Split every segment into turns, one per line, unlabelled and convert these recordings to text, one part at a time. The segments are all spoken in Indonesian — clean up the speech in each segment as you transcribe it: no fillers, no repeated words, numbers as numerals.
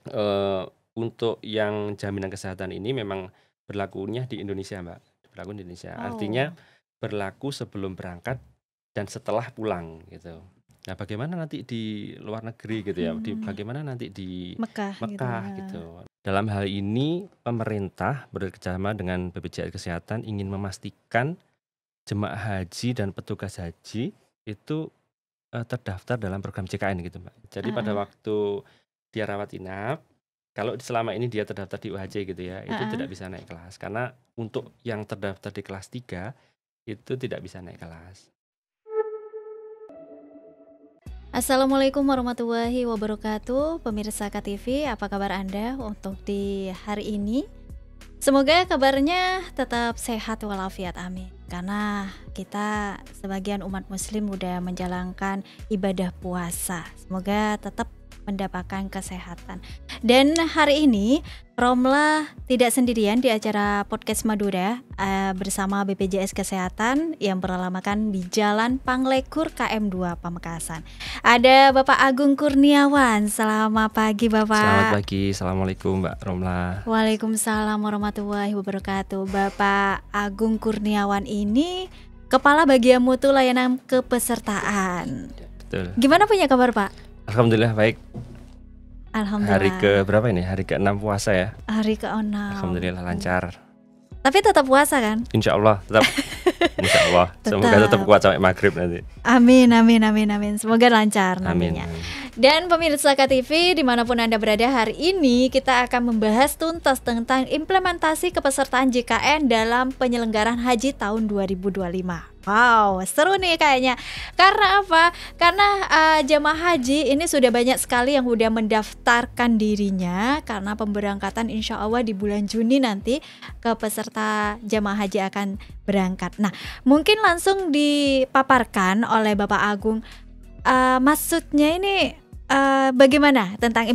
Eee, untuk yang jaminan kesehatan ini memang berlakunya di Indonesia, Mbak, berlaku di Indonesia. Artinya
Oh.
berlaku sebelum berangkat dan setelah pulang gitu. Nah, bagaimana nanti di luar negeri gitu ya,
Mhm.
bagaimana nanti di
Mekah gitu
Mekah
ya.
gitu. Dalam hal ini pemerintah bekerjasama dengan BPJS Kesehatan ingin memastikan jemaah haji dan petugas haji itu, terdaftar dalam program JKN gitu, Mbak. Jadi pada
Heeh.
waktu dia rawat inap, kalau selama ini dia terdaftar di UHC gitu ya, itu
Heeh.
tidak bisa naik kelas. Karena untuk yang terdaftar di kelas 3 itu tidak bisa naik kelas.
Assalamualaikum warahmatullahi wabarakatuh, pemirsa KTV, apa kabar Anda untuk di hari ini? Semoga kabarnya tetap sehat walafiat, amin. Karena kita sebagian umat muslim udah menjalankan ibadah puasa. Semoga tetap mendapatkan kesehatan. Dan hari ini Romlah tidak sendirian di acara Podcast Madura bersama BPJS Kesehatan yang beralamatkan di Jalan Panglekur KM2 Pamekasan. Ada Bapak Agung Kurniawan. Selamat pagi,
Selamat
Bapak.
pagi, Assalamualaikum Mbak Romlah.
Waalaikumsalam warahmatullahi wabarakatuh. Bapak Agung Kurniawan ini Kepala Bagian Mutu Layanan Kepesertaan.
Betul.
Gimana punya kabar, Pak?
Alhamdulillah baik. Hari ke
Alhamdulillah.
berapa ini? Hari ke-6 puasa ya.
Hari ke-6.
Alhamdulillah lancar.
Tapi tetap puasa kan?
Insya Allah tetap. Insya Allah. Semoga tetap kuat sampai maghrib nanti.
Amin, amin, amin, amin. Semoga lancar
Amin.
nantinya. Dan pemirsa KTV dimanapun Anda berada, hari ini kita akan membahas tuntas tentang implementasi kepesertaan JKN dalam penyelenggaraan haji tahun 2025. Wow, seru nih kayaknya. Karena apa? Karena jemaah haji ini sudah banyak sekali yang sudah mendaftarkan dirinya karena pemberangkatan insya Allah di bulan Juni nanti peserta jemaah haji akan berangkat. Nah, mungkin langsung dipaparkan oleh Bapak Agung, maksudnya ini bagaimana tentang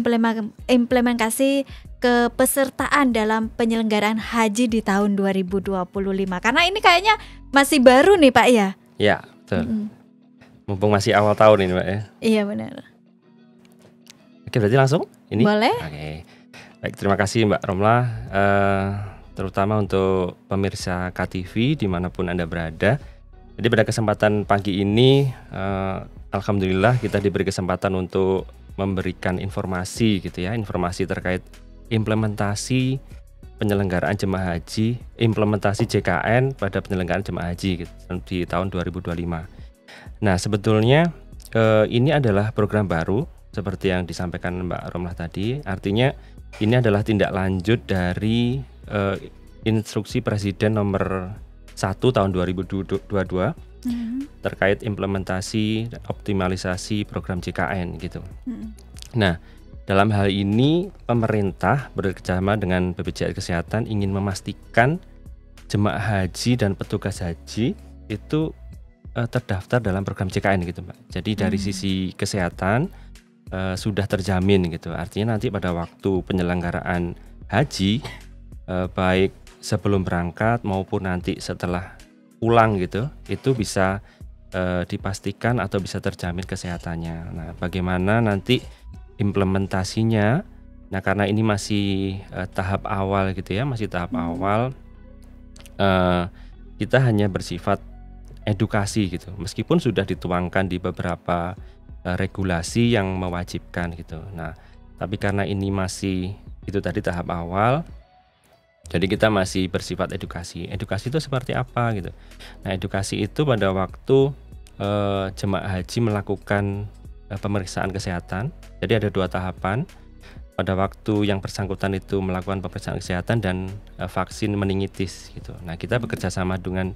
implementasi kepesertaan dalam penyelenggaraan haji di tahun 2025? Karena ini kayaknya masih baru nih, Pak ya?
Ya, betul. Mumpung masih awal tahun ini, Mbak ya.
Iya benar.
Oke, berarti langsung ini?
Boleh.
Oke. Baik, terima kasih Mbak Romlah. Terutama untuk pemirsa KTV dimanapun Anda berada. Jadi pada kesempatan pagi ini, alhamdulillah kita diberi kesempatan untuk memberikan informasi gitu ya, informasi terkait implementasi penyelenggaraan jemaah haji, implementasi JKN pada penyelenggaraan jemaah haji gitu, di tahun 2025. Nah, sebetulnya ini adalah program baru seperti yang disampaikan Mbak Romlah tadi. Artinya ini adalah tindak lanjut dari instruksi Presiden nomor 1 tahun 2022 terkait implementasi optimalisasi program JKN gitu. Nah, dalam hal ini pemerintah bekerjasama dengan BPJS Kesehatan ingin memastikan jemaah haji dan petugas haji itu terdaftar dalam program JKN gitu, Mbak. Jadi dari sisi kesehatan sudah terjamin gitu. Artinya nanti pada waktu penyelenggaraan haji baik sebelum berangkat maupun nanti setelah pulang gitu, itu bisa dipastikan atau bisa terjamin kesehatannya. Nah, bagaimana nanti implementasinya? Nah, karena ini masih tahap awal gitu ya, masih tahap awal, kita hanya bersifat edukasi gitu. Meskipun sudah dituangkan di beberapa regulasi yang mewajibkan gitu. Nah, tapi karena ini masih itu tadi tahap awal, jadi kita masih bersifat edukasi. Edukasi itu seperti apa gitu. Nah, edukasi itu pada waktu jemaah haji melakukan pemeriksaan kesehatan. Jadi ada 2 tahapan. Pada waktu yang bersangkutan itu melakukan pemeriksaan kesehatan dan vaksin meningitis gitu. Nah, kita bekerja sama dengan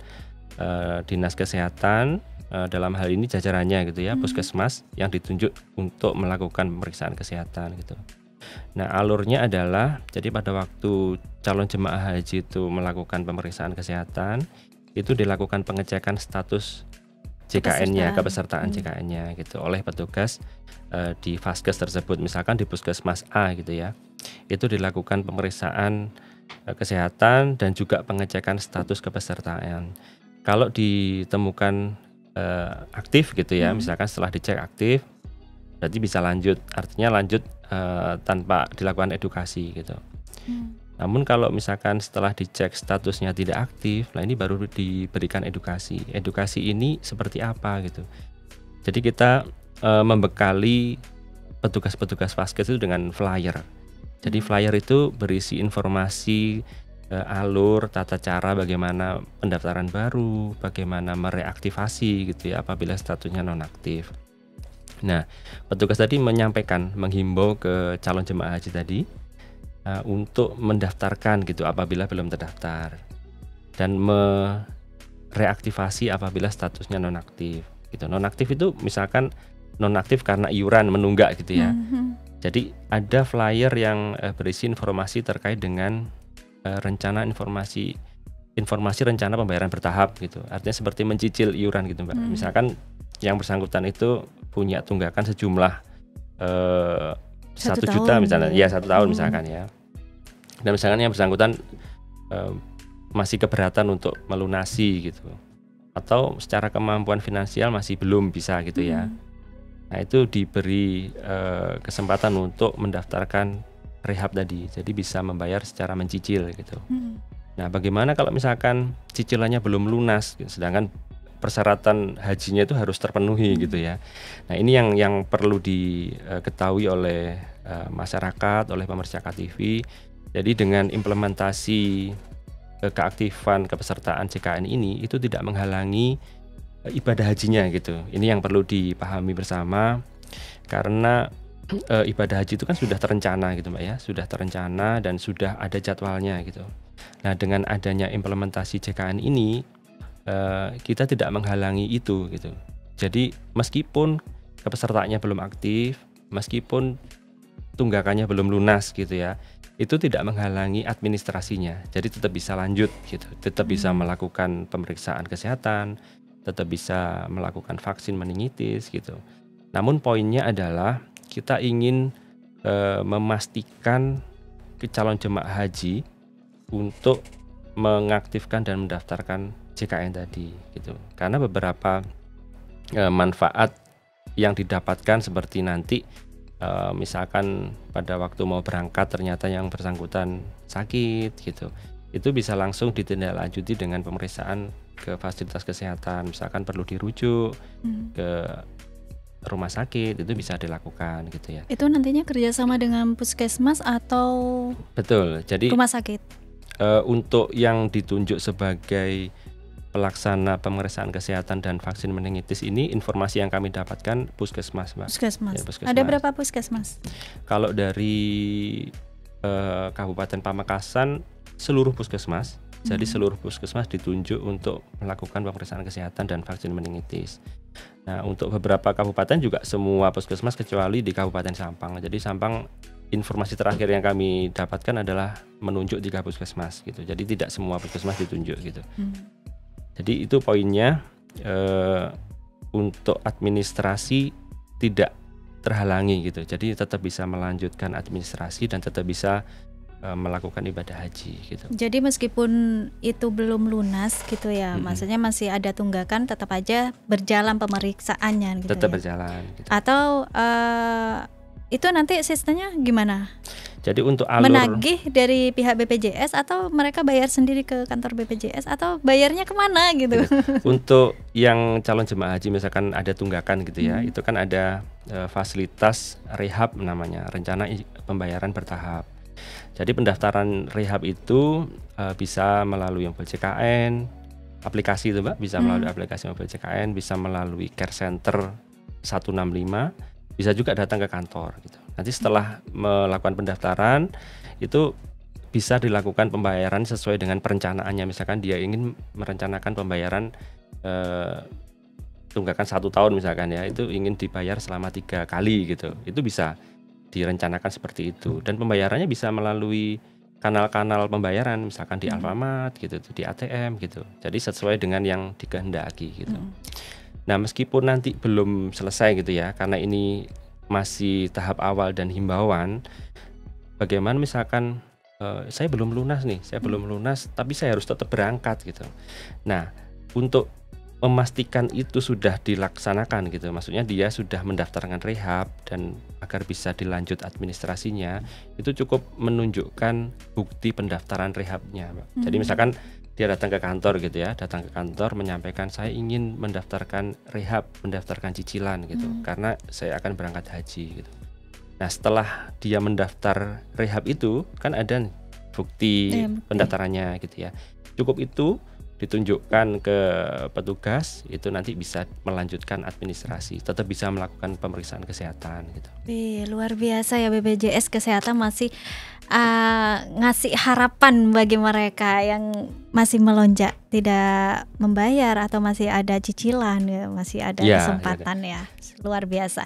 Dinas Kesehatan, dalam hal ini jajarannya gitu ya, Puskesmas yang ditunjuk untuk melakukan pemeriksaan kesehatan gitu. Nah, alurnya adalah jadi pada waktu calon jemaah haji itu melakukan pemeriksaan kesehatan, itu dilakukan pengecekan status JKN-nya, kepesertaan JKN-nya gitu oleh petugas di Vaskes tersebut. Misalkan di Puskesmas A gitu ya, itu dilakukan pemeriksaan kesehatan dan juga pengecekan status kepesertaan. Kalau ditemukan aktif gitu ya, misalkan setelah dicek aktif, berarti bisa lanjut, artinya lanjut tanpa dilakukan edukasi gitu. Namun kalau misalkan setelah dicek statusnya tidak aktif, nah ini baru diberikan edukasi. Edukasi ini seperti apa gitu. Jadi kita membekali petugas-petugas Vaskes itu dengan flyer. Jadi flyer itu berisi informasi alur, tata cara bagaimana pendaftaran baru, bagaimana mereaktivasi gitu ya apabila statusnya nonaktif. Nah, petugas tadi menyampaikan, menghimbau ke calon jemaah haji tadi untuk mendaftarkan gitu apabila belum terdaftar dan mereaktivasi apabila statusnya nonaktif gitu. Nonaktif itu misalkan nonaktif karena iuran menunggak gitu ya. Jadi ada flyer yang berisi informasi terkait dengan informasi rencana pembayaran bertahap gitu. Artinya seperti mencicil iuran gitu, Mbak. Misalkan yang bersangkutan itu punya tunggakan sejumlah 1 juta misalnya, ya 1 tahun misalkan ya. Dan misalkan yang bersangkutan masih keberatan untuk melunasi gitu, atau secara kemampuan finansial masih belum bisa gitu ya. Nah itu diberi kesempatan untuk mendaftarkan rehab tadi, jadi bisa membayar secara mencicil gitu. Nah bagaimana kalau misalkan cicilannya belum lunas, sedangkan persyaratan hajinya itu harus terpenuhi gitu ya. Nah ini yang perlu diketahui oleh masyarakat, oleh pemirsa KTV. Jadi dengan implementasi keaktifan kepesertaan JKN ini itu tidak menghalangi ibadah hajinya gitu. Ini yang perlu dipahami bersama, karena ibadah haji itu kan sudah terencana gitu Mbak ya, sudah terencana dan sudah ada jadwalnya gitu. Nah dengan adanya implementasi JKN ini kita tidak menghalangi itu gitu. Jadi meskipun kepesertaannya belum aktif, meskipun tunggakannya belum lunas gitu ya, itu tidak menghalangi administrasinya. Jadi tetap bisa lanjut gitu, tetap bisa melakukan pemeriksaan kesehatan, tetap bisa melakukan vaksin meningitis gitu. Namun poinnya adalah kita ingin memastikan ke calon jemaah haji untuk mengaktifkan dan mendaftarkan JKN tadi gitu. Karena beberapa manfaat yang didapatkan seperti nanti misalkan pada waktu mau berangkat ternyata yang bersangkutan sakit gitu, itu bisa langsung ditindaklanjuti dengan pemeriksaan ke fasilitas kesehatan. Misalkan perlu dirujuk ke rumah sakit, itu bisa dilakukan gitu ya.
Itu nantinya kerjasama dengan puskesmas atau
betul, jadi
rumah sakit?
Untuk yang ditunjuk sebagai pelaksana pemeriksaan kesehatan dan vaksin meningitis ini, informasi yang kami dapatkan puskesmas, Mbak.
Puskesmas.
Ya, puskesmas.
Ada berapa puskesmas?
Kalau dari Kabupaten Pamekasan seluruh puskesmas. Jadi seluruh puskesmas ditunjuk untuk melakukan pemeriksaan kesehatan dan vaksin meningitis. Nah, untuk beberapa kabupaten juga semua puskesmas kecuali di Kabupaten Sampang. Jadi Sampang, informasi terakhir yang kami dapatkan adalah menunjuk 3 puskesmas gitu. Jadi tidak semua puskesmas ditunjuk gitu. Jadi itu poinnya, untuk administrasi tidak terhalangi gitu. Jadi tetap bisa melanjutkan administrasi dan tetap bisa melakukan ibadah haji gitu.
Jadi meskipun itu belum lunas gitu ya, maksudnya masih ada tunggakan, tetap aja berjalan pemeriksaannya gitu.
Tetap
ya?
Berjalan gitu.
Atau itu nanti sistemnya gimana?
Jadi untuk alur
menagih dari pihak BPJS atau mereka bayar sendiri ke kantor BPJS atau bayarnya kemana gitu?
Untuk yang calon jemaah haji misalkan ada tunggakan gitu ya, itu kan ada fasilitas rehab namanya, rencana pembayaran bertahap. Jadi pendaftaran rehab itu bisa melalui Mobile JKN, aplikasi itu Mbak, bisa melalui aplikasi Mobile JKN, bisa melalui Care Center 165, bisa juga datang ke kantor gitu. Nanti setelah melakukan pendaftaran itu bisa dilakukan pembayaran sesuai dengan perencanaannya. Misalkan dia ingin merencanakan pembayaran tunggakan 1 tahun misalkan ya, itu ingin dibayar selama 3 kali gitu. Itu bisa direncanakan seperti itu, dan pembayarannya bisa melalui kanal-kanal pembayaran misalkan di Alfamart gitu, di ATM gitu. Jadi sesuai dengan yang dikehendaki gitu. Nah, meskipun nanti belum selesai gitu ya, karena ini masih tahap awal dan himbauan, bagaimana misalkan saya belum lunas nih, tapi saya harus tetap berangkat gitu. Nah, untuk memastikan itu sudah dilaksanakan gitu, maksudnya dia sudah mendaftarkan rehab dan agar bisa dilanjut administrasinya, itu cukup menunjukkan bukti pendaftaran rehabnya, Mbak. Jadi misalkan dia datang ke kantor gitu ya, datang ke kantor menyampaikan saya ingin mendaftarkan rehab, mendaftarkan cicilan gitu, karena saya akan berangkat haji gitu. Nah setelah dia mendaftar rehab itu kan ada nih bukti pendaftarannya gitu ya, cukup itu ditunjukkan ke petugas, itu nanti bisa melanjutkan administrasi, tetap bisa melakukan pemeriksaan kesehatan gitu.
Luar biasa ya, BPJS Kesehatan masih ngasih harapan bagi mereka yang masih melonjak tidak membayar atau masih ada cicilan ya, masih ada kesempatan ya. Luar biasa.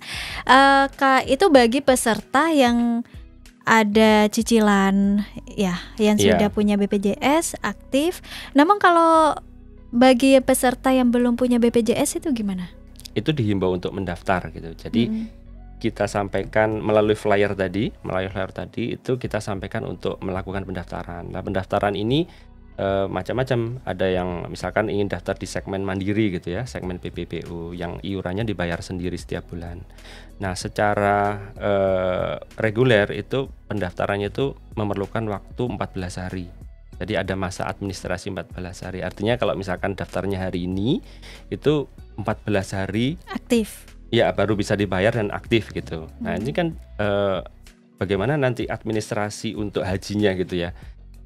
Kak, itu bagi peserta yang ada cicilan ya, yang sudah punya BPJS aktif. Namun kalau bagi peserta yang belum punya BPJS itu gimana?
Itu dihimbau untuk mendaftar gitu. Jadi kita sampaikan melalui flyer tadi itu kita sampaikan untuk melakukan pendaftaran. Nah, pendaftaran ini macam-macam. Ada yang misalkan ingin daftar di segmen mandiri gitu ya, segmen PPBU yang iurannya dibayar sendiri setiap bulan. Nah, secara reguler itu pendaftarannya itu memerlukan waktu 14 hari. Jadi ada masa administrasi 14 hari. Artinya kalau misalkan daftarnya hari ini itu 14 hari
aktif.
Ya, baru bisa dibayar dan aktif gitu. Nah, ini kan bagaimana nanti administrasi untuk hajinya gitu ya.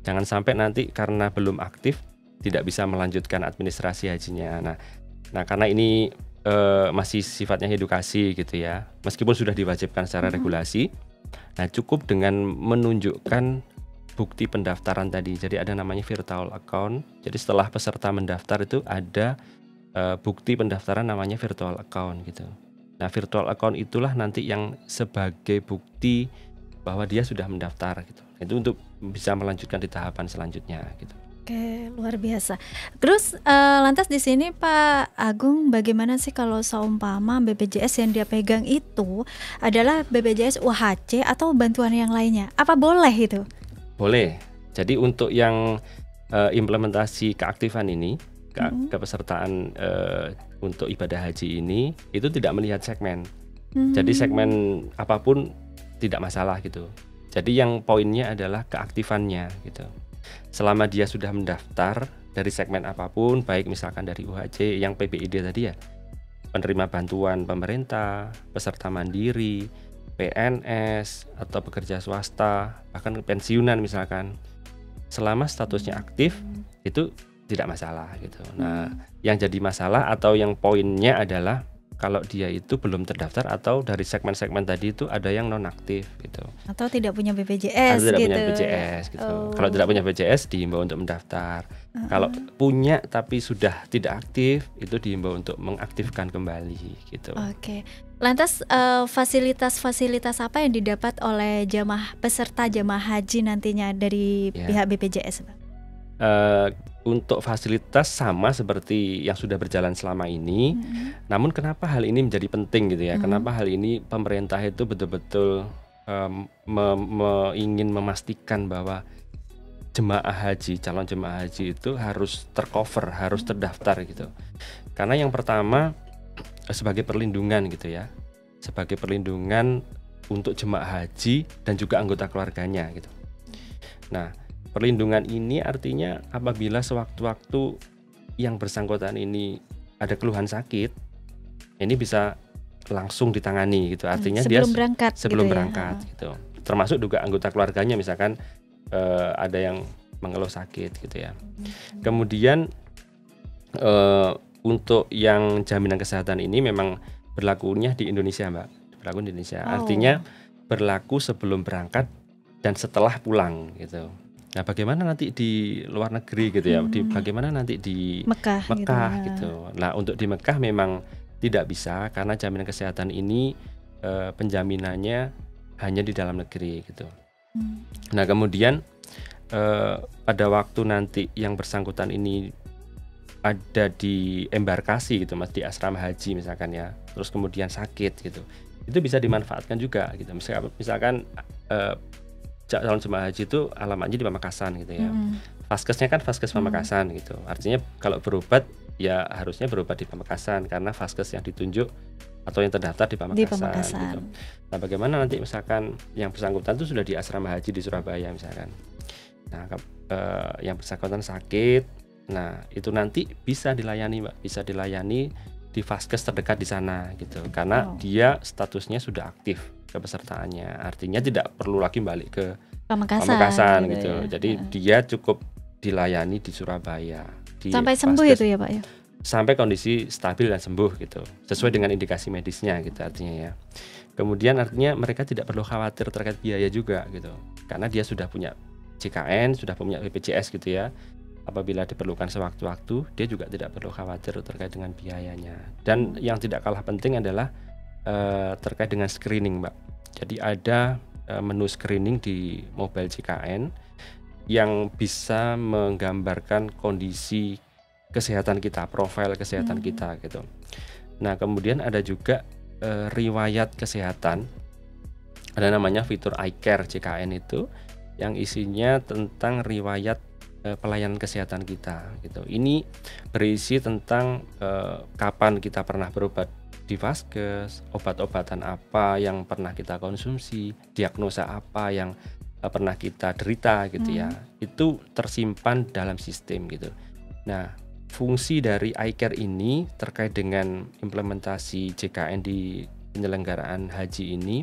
Jangan sampai nanti karena belum aktif tidak bisa melanjutkan administrasi hajinya. Nah karena ini masih sifatnya edukasi gitu ya, meskipun sudah diwajibkan secara regulasi. Nah cukup dengan menunjukkan bukti pendaftaran tadi. Jadi ada namanya virtual account. Jadi setelah peserta mendaftar itu ada bukti pendaftaran namanya virtual account gitu. Nah virtual account itulah nanti yang sebagai bukti bahwa dia sudah mendaftar gitu. Itu untuk bisa melanjutkan di tahapan selanjutnya gitu.
Oke, luar biasa. Terus lantas di sini Pak Agung, bagaimana sih kalau seumpama BPJS yang dia pegang itu adalah BPJS UHC atau bantuan yang lainnya? Apa boleh itu?
Boleh. Jadi untuk yang implementasi keaktifan ini, kepesertaan untuk ibadah haji ini itu tidak melihat segmen. Jadi segmen apapun tidak masalah gitu. Jadi yang poinnya adalah keaktifannya gitu. Selama dia sudah mendaftar dari segmen apapun, baik misalkan dari UHC yang PBID tadi ya, penerima bantuan pemerintah, peserta mandiri, PNS atau pekerja swasta, bahkan pensiunan misalkan, selama statusnya aktif itu tidak masalah gitu. Nah, yang jadi masalah atau yang poinnya adalah kalau dia itu belum terdaftar atau dari segmen-segmen tadi itu ada yang nonaktif gitu.
Atau tidak punya BPJS
atau tidak
gitu.
punya BPJS gitu. Kalau tidak punya BPJS dihimbau untuk mendaftar. Kalau punya tapi sudah tidak aktif itu dihimbau untuk mengaktifkan kembali gitu.
Oke. Lantas fasilitas-fasilitas apa yang didapat oleh peserta jamaah haji nantinya dari pihak BPJS, Pak?
Untuk fasilitas sama seperti yang sudah berjalan selama ini. Namun kenapa hal ini menjadi penting gitu ya? Kenapa hal ini pemerintah itu betul-betul ingin memastikan bahwa jemaah haji, calon jemaah haji itu harus tercover, harus terdaftar gitu. Karena yang pertama sebagai perlindungan gitu ya. Sebagai perlindungan untuk jemaah haji dan juga anggota keluarganya gitu. Nah, perlindungan ini artinya apabila sewaktu-waktu yang bersangkutan ini ada keluhan sakit, ini bisa langsung ditangani gitu. Artinya sebelum berangkat gitu. Termasuk juga anggota keluarganya misalkan ada yang mengeluh sakit gitu ya. Kemudian untuk yang jaminan kesehatan ini memang berlakunya di Indonesia, Mbak. Berlaku di Indonesia. Artinya berlaku sebelum berangkat dan setelah pulang gitu. Nah, bagaimana nanti di luar negeri gitu ya? Bagaimana nanti di Mekah gitu. Nah, untuk di Mekah memang tidak bisa karena jaminan kesehatan ini penjaminannya hanya di dalam negeri gitu. Nah, kemudian pada waktu nanti yang bersangkutan ini ada di embarkasi gitu, Mas, di asrama haji misalkan ya. Terus kemudian sakit gitu. Itu bisa dimanfaatkan juga gitu. Misalkan calon jemaah haji itu alamatnya di Pamekasan gitu ya. Vaskesnya kan Vaskes Pamekasan gitu. Artinya kalau berobat ya harusnya berobat di Pamekasan karena Vaskes yang ditunjuk atau yang terdaftar di Pamekasan. Gitu. Nah, bagaimana nanti misalkan yang bersangkutan itu sudah di asrama haji di Surabaya misalkan. Nah, yang bersangkutan sakit, nah itu nanti bisa dilayani, Mbak, bisa dilayani di Vaskes terdekat di sana gitu. Karena dia statusnya sudah aktif kepesertaannya. Artinya tidak perlu lagi balik ke Pamekasan gitu. Ya. Jadi dia cukup dilayani di Surabaya.
Sampai sembuh Vaskes, itu ya Pak ya?
Sampai kondisi stabil dan sembuh gitu. Sesuai dengan indikasi medisnya gitu artinya ya. Kemudian artinya mereka tidak perlu khawatir terkait biaya juga gitu. Karena dia sudah punya JKN, sudah punya BPJS gitu ya. Apabila diperlukan sewaktu-waktu, dia juga tidak perlu khawatir terkait dengan biayanya. Dan yang tidak kalah penting adalah terkait dengan screening, Mbak. Jadi ada menu screening di mobile JKN yang bisa menggambarkan kondisi kesehatan kita, profil kesehatan kita gitu. Nah, kemudian ada juga riwayat kesehatan. Ada namanya fitur iCare JKN itu yang isinya tentang riwayat pelayanan kesehatan kita gitu. Ini berisi tentang kapan kita pernah berobat di Vaskes, obat-obatan apa yang pernah kita konsumsi, diagnosa apa yang pernah kita derita gitu ya. Itu tersimpan dalam sistem gitu. Nah, fungsi dari iCare ini terkait dengan implementasi JKN di penyelenggaraan haji ini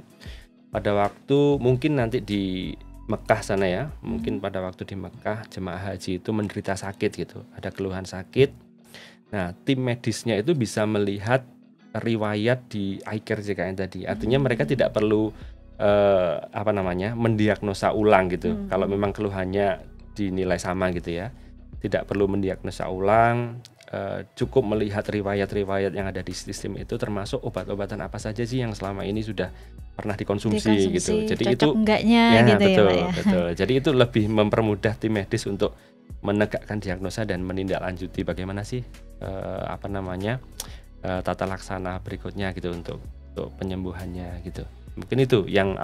pada waktu mungkin nanti di Mekah sana ya, mungkin pada waktu di Mekah jemaah haji itu menderita sakit gitu, ada keluhan sakit. Nah, tim medisnya itu bisa melihat riwayat di iCare JKN tadi. Artinya mereka tidak perlu mendiagnosa ulang gitu. Kalau memang keluhannya dinilai sama gitu ya, tidak perlu mendiagnosa ulang. Cukup melihat riwayat-riwayat yang ada di sistem itu, termasuk obat-obatan apa saja sih yang selama ini sudah pernah dikonsumsi gitu. Jadi itu
enggaknya
ya,
gitu
betul,
ya, Pak ya.
Betul. Jadi itu lebih mempermudah tim medis untuk menegakkan diagnosa dan menindaklanjuti bagaimana sih tata laksana berikutnya gitu untuk penyembuhannya gitu. Mungkin itu yang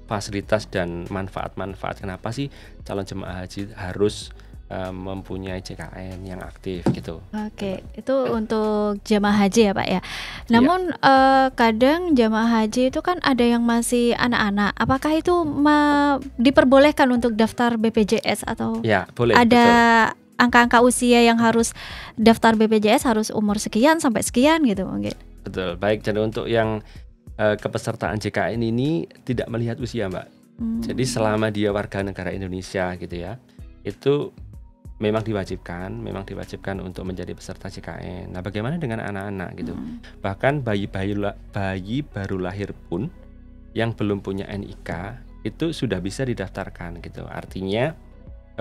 fasilitas dan manfaat-manfaat kenapa sih calon jemaah haji harus mempunyai JKN yang aktif gitu.
Oke, itu untuk jemaah haji ya Pak ya. Namun kadang jemaah haji itu kan ada yang masih anak-anak. Apakah itu diperbolehkan untuk daftar BPJS atau
boleh,
ada
betul.
Angka-angka usia yang harus daftar BPJS harus umur sekian sampai sekian gitu mungkin?
Betul, baik. Jadi untuk yang kepesertaan JKN ini tidak melihat usia, Mbak. Jadi selama dia warga negara Indonesia gitu ya, itu memang diwajibkan untuk menjadi peserta JKN. Nah, bagaimana dengan anak-anak gitu? Bahkan bayi baru lahir pun yang belum punya NIK itu sudah bisa didaftarkan gitu. Artinya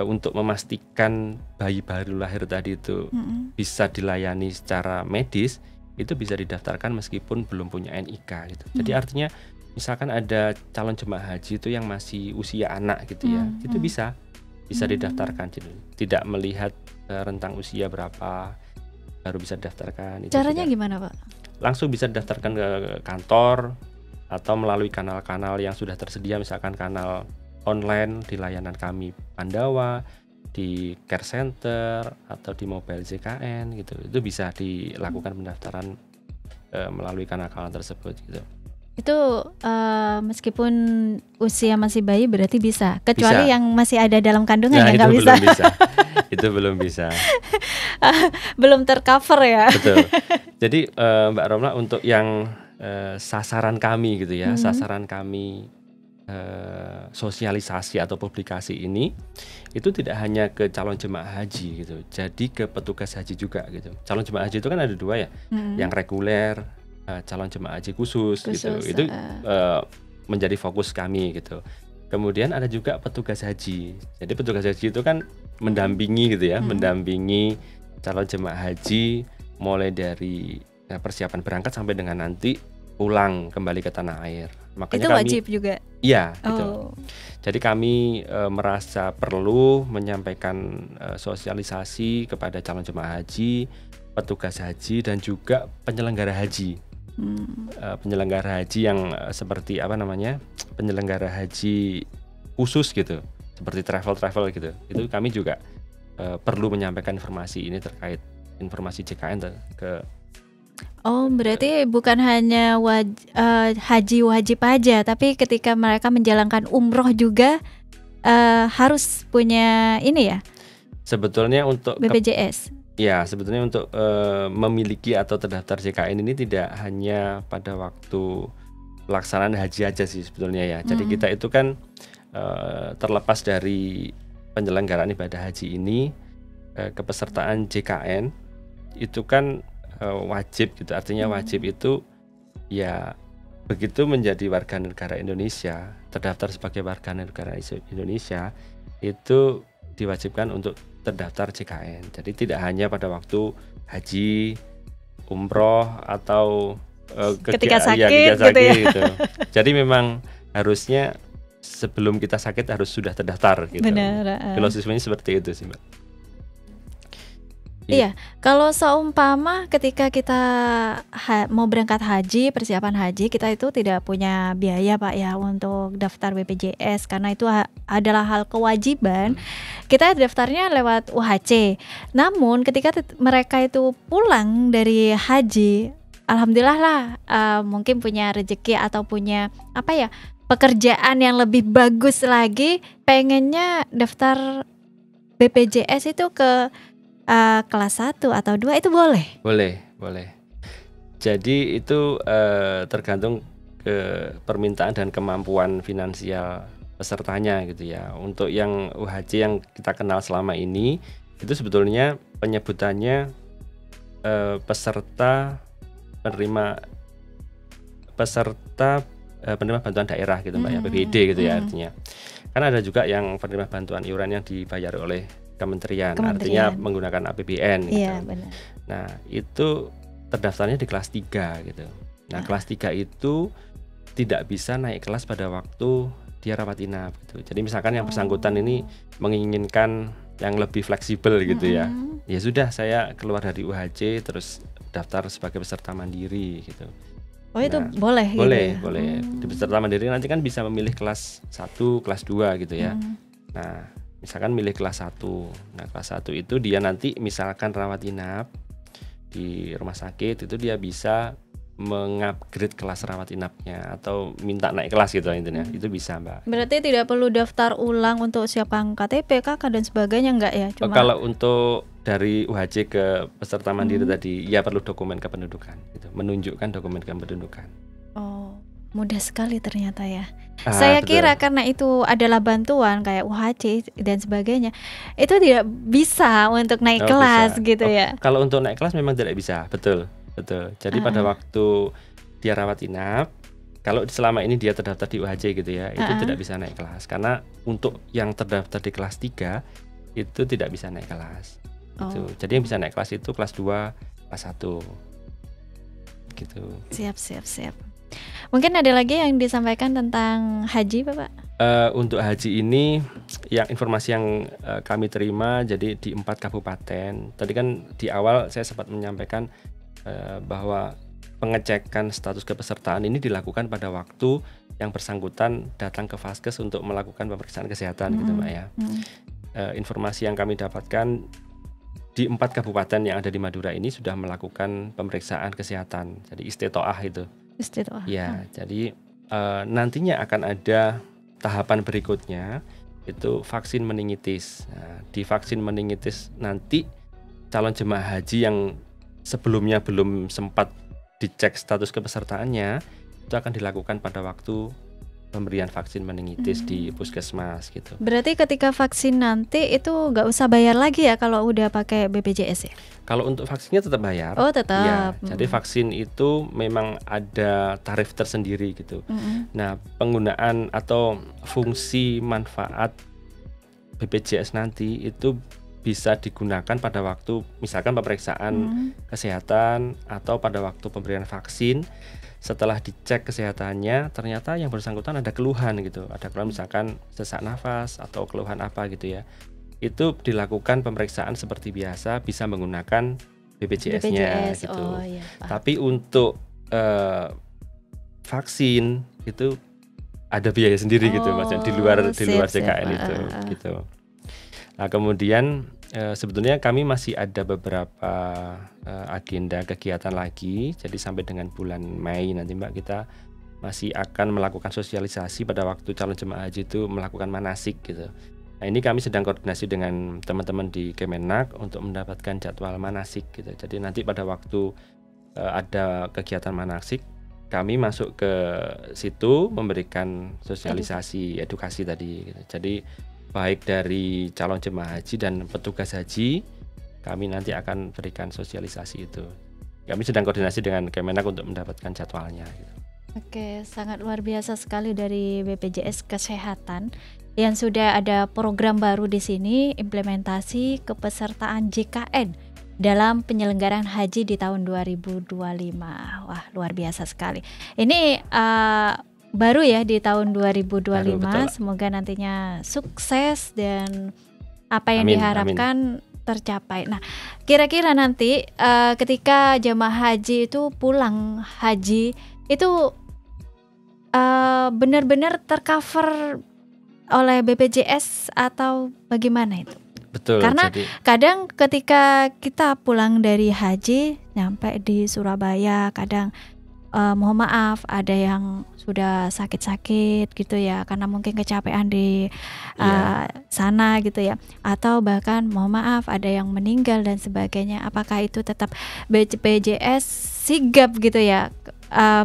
untuk memastikan bayi baru lahir tadi itu bisa dilayani secara medis, itu bisa didaftarkan meskipun belum punya NIK gitu. Jadi artinya misalkan ada calon jemaah haji itu yang masih usia anak gitu ya, itu bisa didaftarkan gitu. Tidak melihat rentang usia berapa baru bisa didaftarkan.
Caranya gimana Pak?
Langsung bisa didaftarkan ke kantor atau melalui kanal-kanal yang sudah tersedia, misalkan kanal online di layanan kami Pandawa, di care center atau di mobile JKN gitu. Itu bisa dilakukan pendaftaran melalui kanal-kanal tersebut gitu.
Itu meskipun usia masih bayi berarti bisa, kecuali yang masih ada dalam kandungan yang nggak bisa.
Belum bisa. Itu belum bisa.
Belum tercover ya.
Betul. Jadi Mbak Romla, untuk yang sasaran kami gitu ya, sasaran kami sosialisasi atau publikasi ini itu tidak hanya ke calon jemaah haji gitu, jadi ke petugas haji juga gitu. Calon jemaah haji itu kan ada dua ya, yang reguler, calon jemaah haji khusus gitu. Itu menjadi fokus kami gitu. Kemudian ada juga petugas haji. Jadi petugas haji itu kan mendampingi gitu ya, mendampingi calon jemaah haji mulai dari persiapan berangkat sampai dengan nanti pulang kembali ke tanah air. Makanya
itu wajib juga?
Iya, gitu. Jadi kami merasa perlu menyampaikan sosialisasi kepada calon jemaah haji, petugas haji, dan juga penyelenggara haji. Penyelenggara haji yang seperti penyelenggara haji khusus gitu. seperti travel gitu. Itu kami juga perlu menyampaikan informasi ini terkait informasi JKN ke.
Oh, berarti bukan hanya haji wajib aja, tapi ketika mereka menjalankan umroh juga harus punya ini ya,
Sebetulnya untuk
BPJS.
Ya, sebetulnya untuk memiliki atau terdaftar JKN ini tidak hanya pada waktu pelaksanaan haji aja sih sebetulnya ya. Jadi kita itu kan terlepas dari penyelenggaraan ibadah haji ini, kepesertaan JKN itu kan wajib gitu. Artinya wajib itu ya begitu menjadi warga negara Indonesia, terdaftar sebagai warga negara Indonesia, itu diwajibkan untuk terdaftar JKN. Jadi tidak hanya pada waktu haji, umroh atau
ketika sakit gitu ya.
Gitu. Jadi memang harusnya sebelum kita sakit harus sudah terdaftar gitu.
Benar.
Filosofanya seperti itu sih, Mbak.
Iya, kalau seumpama ketika kita mau berangkat haji, persiapan haji, kita itu tidak punya biaya Pak ya untuk daftar BPJS karena itu adalah hal kewajiban. Kita daftarnya lewat UHC. Namun ketika mereka itu pulang dari haji, alhamdulillah lah mungkin punya rezeki atau punya pekerjaan yang lebih bagus lagi, pengennya daftar BPJS itu ke kelas 1 atau 2 itu boleh?
Boleh. Jadi itu tergantung ke permintaan dan kemampuan finansial pesertanya gitu ya. Untuk yang UHC yang kita kenal selama ini itu sebetulnya penyebutannya peserta penerima bantuan daerah gitu Mbak ya, PBD gitu ya artinya. Kan ada juga yang penerima bantuan iuran yang dibayar oleh kementerian, artinya menggunakan APBN gitu.
Iya, benar.
Nah, itu terdaftarnya di kelas 3 gitu. Nah, kelas 3 itu tidak bisa naik kelas pada waktu dia rawat inap gitu. Jadi misalkan yang bersangkutan ini menginginkan yang lebih fleksibel gitu ya. Ya sudah, saya keluar dari UHC terus daftar sebagai peserta mandiri gitu.
Oh, itu boleh gitu ya?
Boleh. Di peserta mandiri nanti kan bisa memilih kelas 1, kelas 2 gitu ya. Nah, misalkan milih kelas 1. Nah, kelas 1 itu dia nanti misalkan rawat inap di rumah sakit, itu dia bisa mengupgrade kelas rawat inapnya atau minta naik kelas gitu intinya. Itu bisa, Mbak.
Berarti tidak perlu daftar ulang untuk siapkan KTP, KK dan sebagainya enggak ya? Cuma
kalau untuk dari UHC ke peserta mandiri tadi ya perlu dokumen kependudukan gitu, menunjukkan dokumen kependudukan.
Oh, mudah sekali ternyata ya. Saya
betul.
kira karena itu adalah bantuan kayak UHC dan sebagainya, itu tidak bisa untuk naik kelas
bisa.
gitu ya.
Kalau untuk naik kelas memang tidak bisa, betul. Jadi pada waktu dia rawat inap, kalau selama ini dia terdaftar di UHC gitu ya, itu tidak bisa naik kelas. Karena untuk yang terdaftar di kelas 3 itu tidak bisa naik kelas gitu. Jadi yang bisa naik kelas itu kelas 2, kelas 1 gitu.
Siap. Mungkin ada lagi yang disampaikan tentang haji, Bapak?
Untuk haji ini yang informasi yang kami terima, jadi di 4 kabupaten. Tadi kan di awal saya sempat menyampaikan bahwa pengecekan status kepesertaan ini dilakukan pada waktu yang bersangkutan datang ke Vaskes untuk melakukan pemeriksaan kesehatan gitu Mbak ya. Informasi yang kami dapatkan di 4 kabupaten yang ada di Madura ini sudah melakukan pemeriksaan kesehatan, jadi istitoah itu.
Istitoah.
Ya, jadi nantinya akan ada tahapan berikutnya itu vaksin meningitis. Nah, di vaksin meningitis nanti calon jemaah haji yang sebelumnya belum sempat dicek status kepesertaannya itu akan dilakukan pada waktu pemberian vaksin meningitis di puskesmas gitu.
Berarti ketika vaksin nanti itu nggak usah bayar lagi ya kalau udah pakai BPJS ya?
Kalau untuk vaksinnya tetap bayar.
Oh, tetap.
Ya, jadi vaksin itu memang ada tarif tersendiri gitu. Nah, penggunaan atau fungsi manfaat BPJS nanti itu bisa digunakan pada waktu misalkan pemeriksaan kesehatan atau pada waktu pemberian vaksin. Setelah dicek kesehatannya ternyata yang bersangkutan ada keluhan gitu, ada keluhan misalkan sesak nafas atau keluhan apa gitu ya, itu dilakukan pemeriksaan seperti biasa, bisa menggunakan BPJS-nya gitu.
Oh, iya,
tapi untuk vaksin itu ada biaya sendiri gitu, maksudnya di luar
siap.
JKN itu gitu. Nah, kemudian sebetulnya kami masih ada beberapa agenda kegiatan lagi. Jadi sampai dengan bulan Mei nanti Mbak, kita masih akan melakukan sosialisasi pada waktu calon jemaah haji itu melakukan manasik gitu. Nah, ini kami sedang koordinasi dengan teman-teman di Kemenak untuk mendapatkan jadwal manasik gitu. Jadi nanti pada waktu ada kegiatan manasik, kami masuk ke situ memberikan sosialisasi edukasi tadi gitu. Jadi baik dari calon jemaah haji dan petugas haji, kami nanti akan berikan sosialisasi itu. Kami sedang koordinasi dengan Kemenak untuk mendapatkan jadwalnya gitu.
Oke, sangat luar biasa sekali dari BPJS Kesehatan yang sudah ada program baru di sini, implementasi kepesertaan JKN dalam penyelenggaraan haji di tahun 2025. Wah, luar biasa sekali. Ini baru ya di tahun 2025.
Baru,
semoga nantinya sukses dan apa yang diharapkan tercapai. Nah, kira-kira nanti ketika jemaah haji itu pulang haji itu benar-benar tercover oleh BPJS atau bagaimana itu?
Betul.
Karena kadang ketika kita pulang dari haji nyampe di Surabaya, kadang mohon maaf ada yang sudah sakit-sakit gitu ya, karena mungkin kecapean di sana gitu ya, atau bahkan mohon maaf ada yang meninggal dan sebagainya. Apakah itu tetap BPJS sigap gitu ya,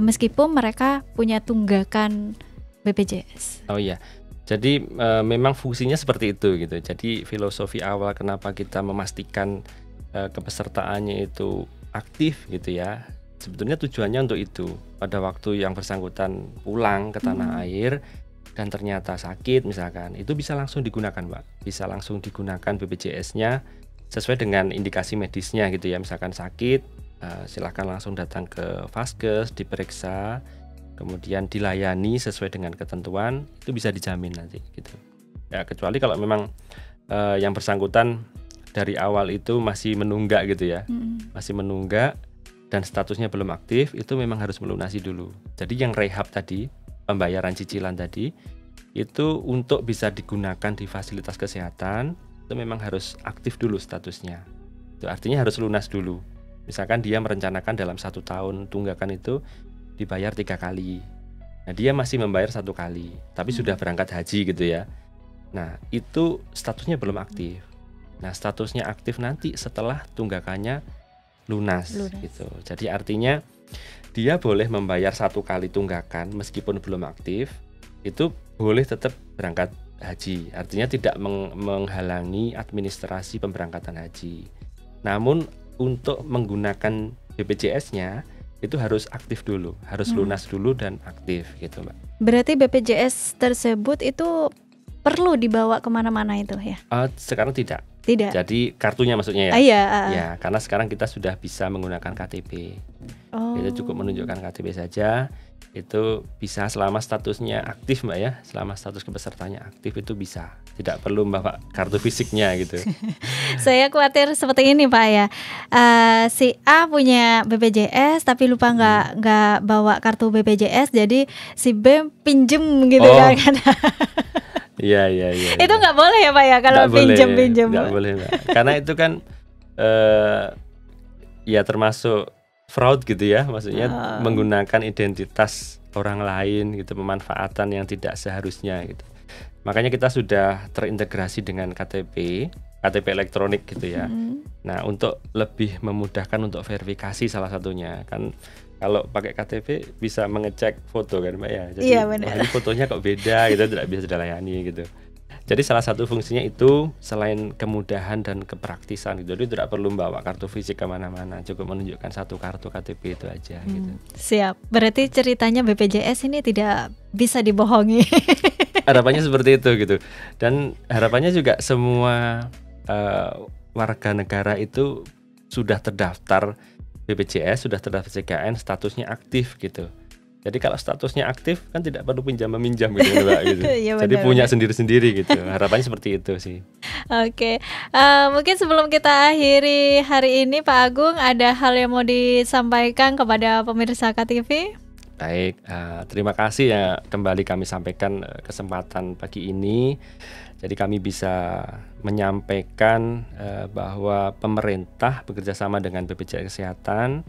meskipun mereka punya tunggakan BPJS?
Oh iya. Jadi memang fungsinya seperti itu gitu. Jadi filosofi awal kenapa kita memastikan kepesertaannya itu aktif gitu ya. Sebetulnya tujuannya untuk itu. Pada waktu yang bersangkutan pulang ke tanah air dan ternyata sakit misalkan, itu bisa langsung digunakan Mbak. Bisa langsung digunakan BPJS-nya sesuai dengan indikasi medisnya gitu ya. Misalkan sakit, silahkan langsung datang ke Vaskes, diperiksa, kemudian dilayani sesuai dengan ketentuan, itu bisa dijamin nanti gitu. Ya, kecuali kalau memang yang bersangkutan dari awal itu masih menunggak gitu ya. Masih menunggak dan statusnya belum aktif, itu memang harus melunasi dulu. Jadi yang rehab tadi, pembayaran cicilan tadi, itu untuk bisa digunakan di fasilitas kesehatan, itu memang harus aktif dulu statusnya. Itu artinya harus lunas dulu. Misalkan dia merencanakan dalam 1 tahun tunggakan itu dibayar 3 kali. Nah, dia masih membayar 1 kali, tapi sudah berangkat haji gitu ya. Nah, itu statusnya belum aktif. Nah, statusnya aktif nanti setelah tunggakannya lunas. Gitu. Jadi artinya dia boleh membayar 1 kali tunggakan meskipun belum aktif, itu boleh tetap berangkat haji. Artinya tidak menghalangi administrasi pemberangkatan haji. Namun untuk menggunakan BPJS-nya itu harus aktif dulu, harus lunas dulu dan aktif gitu Mbak.
Berarti BPJS tersebut itu perlu dibawa kemana-mana itu ya?
Sekarang tidak.
Jadi
kartunya maksudnya ya?
Iya.
Ya, karena sekarang kita sudah bisa menggunakan KTP. Itu cukup menunjukkan KTP saja. Itu bisa selama statusnya aktif Mbak ya, selama status kepesertaannya aktif itu bisa, tidak perlu membawa kartu fisiknya gitu.
Saya khawatir seperti ini Pak ya, si A punya BPJS tapi lupa nggak bawa kartu BPJS, jadi si B pinjem gitu kan.
Iya.
Itu nggak boleh ya Pak ya kalau pinjem.
Nggak boleh Mbak, karena itu kan ya termasuk fraud gitu ya, maksudnya menggunakan identitas orang lain gitu, pemanfaatan yang tidak seharusnya gitu. Makanya kita sudah terintegrasi dengan KTP elektronik gitu ya. Nah, untuk lebih memudahkan untuk verifikasi salah satunya kan, kalau pakai KTP bisa mengecek foto kan Mbak ya. Jadi ini fotonya kok beda gitu, tidak bisa dilayani gitu. Jadi salah satu fungsinya itu selain kemudahan dan kepraktisan gitu, jadi tidak perlu membawa kartu fisik kemana-mana, cukup menunjukkan 1 kartu KTP itu aja gitu.
Siap, berarti ceritanya BPJS ini tidak bisa dibohongi.
Harapannya seperti itu gitu, dan harapannya juga semua warga negara itu sudah terdaftar BPJS, sudah terdaftar JKN, statusnya aktif gitu. Jadi kalau statusnya aktif kan tidak perlu pinjam-meminjam gitu Mbak gitu.
Ya,
jadi punya sendiri-sendiri gitu. Harapannya seperti itu sih.
Oke. Mungkin sebelum kita akhiri hari ini Pak Agung, ada hal yang mau disampaikan kepada pemirsa KTV?
Baik, terima kasih ya kembali kami sampaikan kesempatan pagi ini. Jadi kami bisa menyampaikan bahwa pemerintah bekerjasama dengan BPJS Kesehatan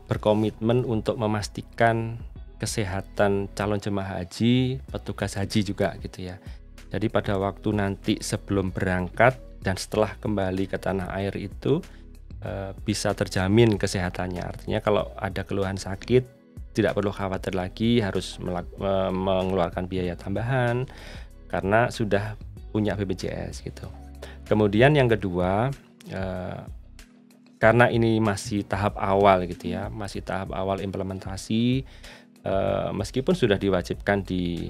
berkomitmen untuk memastikan kesehatan calon jemaah haji, petugas haji juga gitu ya. Jadi pada waktu nanti sebelum berangkat dan setelah kembali ke tanah air itu bisa terjamin kesehatannya. Artinya kalau ada keluhan sakit tidak perlu khawatir lagi harus mengeluarkan biaya tambahan karena sudah punya BPJS gitu. Kemudian yang kedua, karena ini masih tahap awal gitu ya, masih tahap awal implementasi, meskipun sudah diwajibkan di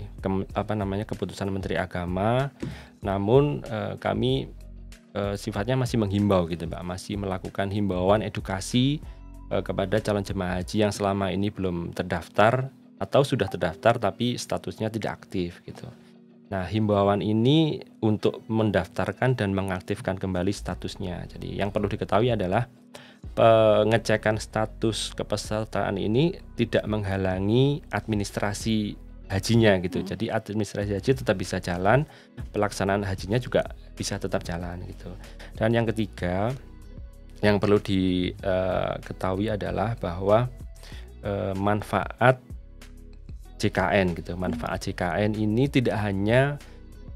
keputusan Menteri Agama, namun kami sifatnya masih menghimbau gitu Mbak, masih melakukan himbauan edukasi kepada calon jemaah haji yang selama ini belum terdaftar atau sudah terdaftar tapi statusnya tidak aktif gitu. Nah, himbauan ini untuk mendaftarkan dan mengaktifkan kembali statusnya. Jadi yang perlu diketahui adalah pengecekan status kepesertaan ini tidak menghalangi administrasi hajinya gitu. Jadi administrasi haji tetap bisa jalan, pelaksanaan hajinya juga bisa tetap jalan gitu. Dan yang ketiga yang perlu diketahui adalah bahwa manfaat JKN gitu. Manfaat JKN ini tidak hanya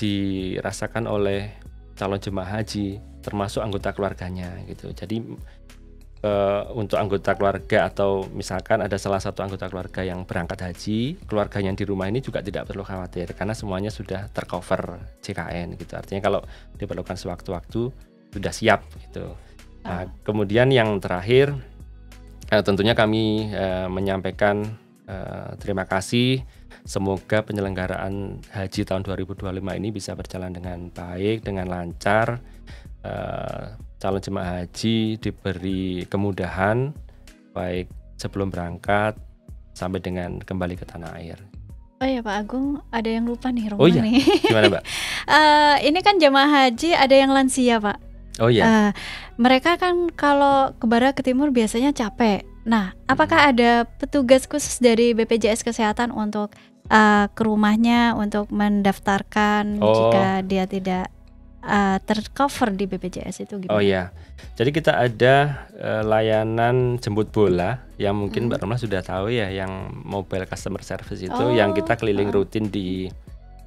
dirasakan oleh calon jemaah haji, termasuk anggota keluarganya gitu. Jadi untuk anggota keluarga atau misalkan ada salah satu anggota keluarga yang berangkat haji, keluarganya yang di rumah ini juga tidak perlu khawatir karena semuanya sudah tercover JKN gitu. Artinya kalau diperlukan sewaktu-waktu sudah siap gitu. Nah, kemudian yang terakhir tentunya kami menyampaikan terima kasih. Semoga penyelenggaraan haji tahun 2025 ini bisa berjalan dengan baik, dengan lancar. Calon jemaah haji diberi kemudahan baik sebelum berangkat sampai dengan kembali ke tanah air.
Oh ya Pak Agung, ada yang lupa nih
Oh iya,
nih.
gimana Mbak?
Ini kan jemaah haji ada yang lansia Pak.
Oh iya.
Mereka kan kalau ke barat ke timur biasanya capek. Nah, apakah ada petugas khusus dari BPJS Kesehatan untuk ke rumahnya untuk mendaftarkan jika dia tidak tercover di BPJS itu gimana?
Oh iya. Jadi kita ada layanan jemput bola yang mungkin Mbak Romla sudah tahu ya, yang mobile customer service itu yang kita keliling rutin di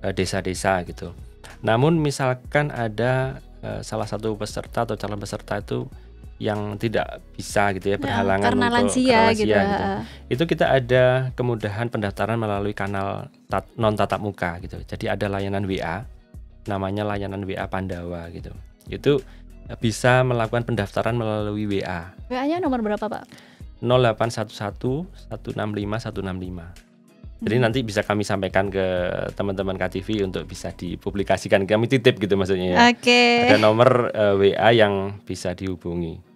desa-desa gitu. Namun misalkan ada salah satu peserta atau calon peserta itu yang tidak bisa gitu ya, berhalangan
karena
untuk
lansia gitu.
Itu kita ada kemudahan pendaftaran melalui kanal non tatap muka gitu. Jadi ada layanan WA, namanya layanan WA Pandawa gitu. Itu bisa melakukan pendaftaran melalui WA.
WA-nya nomor berapa Pak?
0811 165 165. Jadi nanti bisa kami sampaikan ke teman-teman KTV untuk bisa dipublikasikan. Kami titip gitu maksudnya ya. Ada nomor WA yang bisa dihubungi.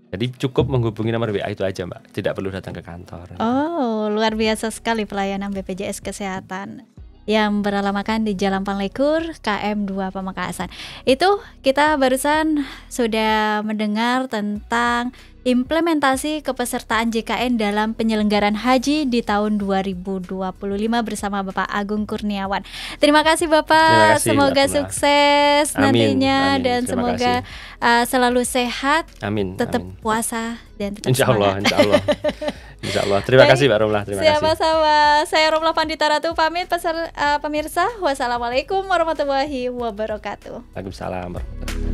Jadi cukup menghubungi nomor WA itu aja Mbak. Tidak perlu datang ke kantor.
Oh, luar biasa sekali pelayanan BPJS Kesehatan yang beralamatkan di Jalan Panglekur, KM 2 Pamekasan. Itu kita barusan sudah mendengar tentang implementasi kepesertaan JKN dalam penyelenggaraan haji di tahun 2025 bersama Bapak Agung Kurniawan. Terima kasih Bapak, semoga sukses nantinya dan semoga selalu sehat, tetap puasa dan tetap semangat.
Insya Allah. Terima kasih Mbak Romla. Terima kasih.
Sama-sama. Saya Romla Pandita Ratu pamit pemirsa. Wassalamualaikum warahmatullahi wabarakatuh.
Waalaikumsalam warahmatullahi wabarakatuh.